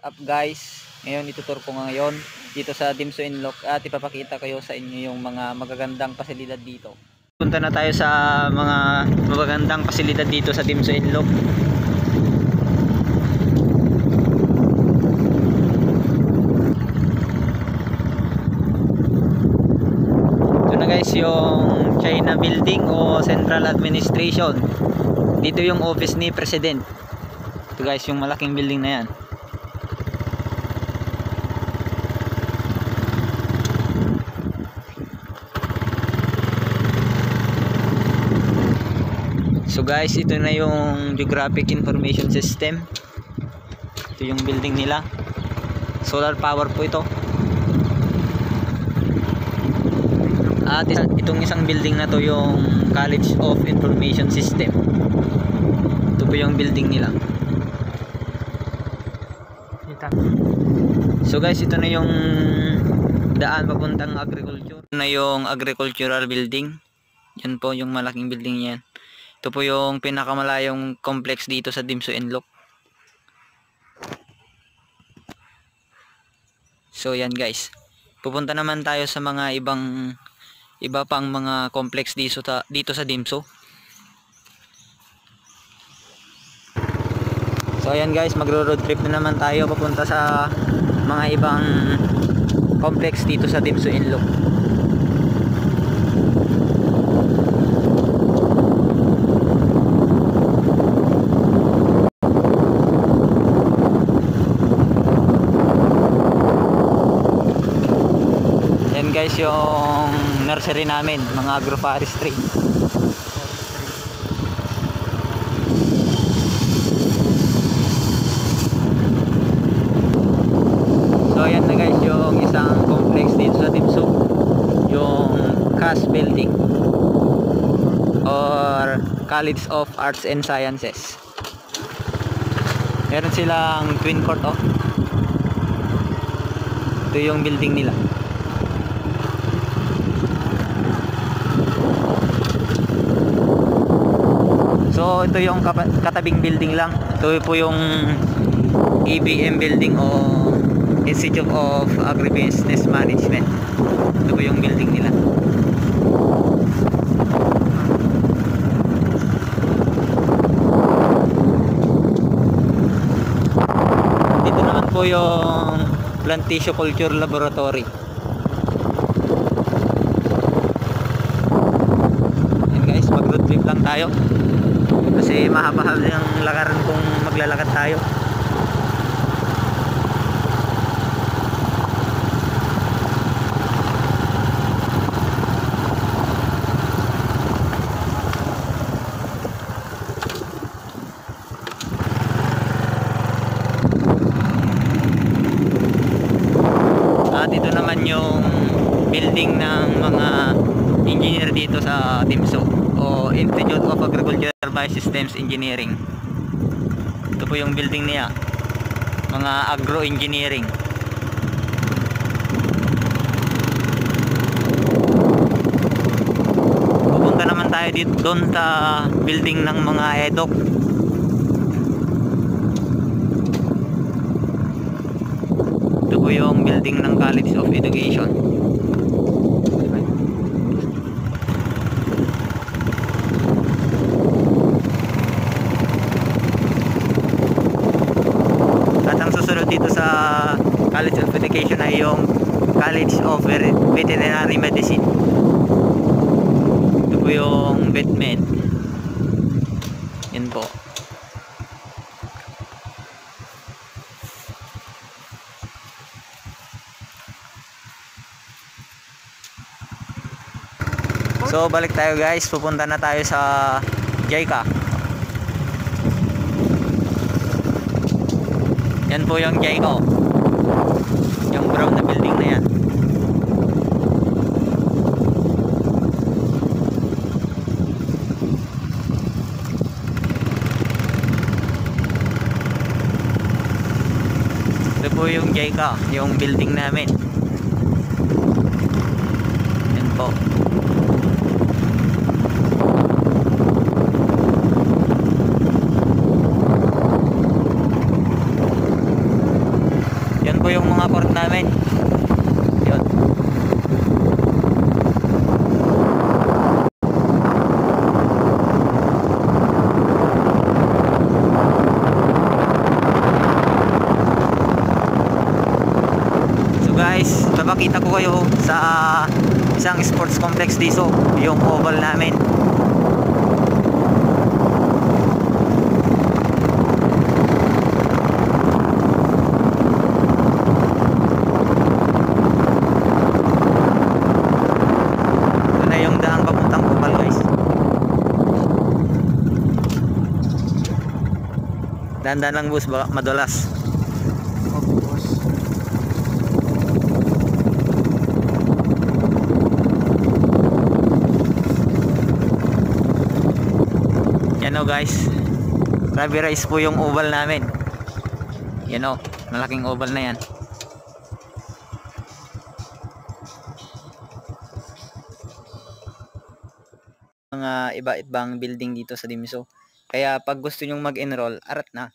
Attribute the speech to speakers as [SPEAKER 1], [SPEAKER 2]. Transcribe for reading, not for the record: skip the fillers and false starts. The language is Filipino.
[SPEAKER 1] up guys? Ngayon ituturo ko ngayon dito sa Dimso Inloc at ipapakita kayo sa inyo yung mga magagandang pasilidad dito. Punta na tayo sa mga magagandang pasilidad dito sa Dimso Inloc. Ito na guys yung China Building o Central Administration. Dito yung office ni President. Ito guys yung malaking building na yan. So guys, ito na yung Geographic Information System. Ito yung building nila. Solar power po ito. At itong isang building na to yung College of Information System. Ito po yung building nila. So guys, ito na yung daan papuntang agriculture. Ito na yung agricultural building. Yan po yung malaking building yan. Ito po yung pinakamalayong complex dito sa Dimso Inloc. So yan guys. Pupunta naman tayo sa mga iba pang mga complex dito sa Dimso. So ayan guys, magro-road trip na naman tayo papunta sa mga ibang complex dito sa Dimso Inloc. Ayan guys yung nursery namin, mga agroforestry. So ayan na guys yung isang complex dito sa Dimso, yung CAS Building or College of Arts and Sciences. Meron silang twin court oh. Ito yung building nila. So ito yung katabing building lang. Ito po yung EBM building o Institute of Agribusiness Management. Ito po yung building nila. Dito naman po yung Plant Tissue Culture Laboratory. Yan guys, mag road trip lang tayo kasi mahaba-haba yung lakaran kung maglalakad tayo. At ito naman yung building ng mga engineer dito sa Dimso o Institute of Agriculture Biosystems Engineering. Ito po yung building niya, mga agro-engineering. Pupunta naman tayo dito doon sa building ng mga EDOC. Ito po yung building ng College of Education. At ang susunod dito sa College of Education ay yung College of Veterinary Medicine. Ito po yung VetMed. Yan po. So balik tayo guys, pupunta na tayo sa JICA. Yan po yung JICA, yung brown na building na yan. Ito po yung JICA, yung building namin. Yan po. po yung mga court namin. Yun. So guys, papakita ko kayo sa isang sports complex dito, yung oval namin. Dandan lang boss, baka madulas.
[SPEAKER 2] Opo, boss.
[SPEAKER 1] Yan o guys, Rabi Rice po yung oval namin. Yan o, malaking oval na yan. Mga iba-ibang building dito sa Dimso. Kaya pag gusto nyong mag-enroll, arat na.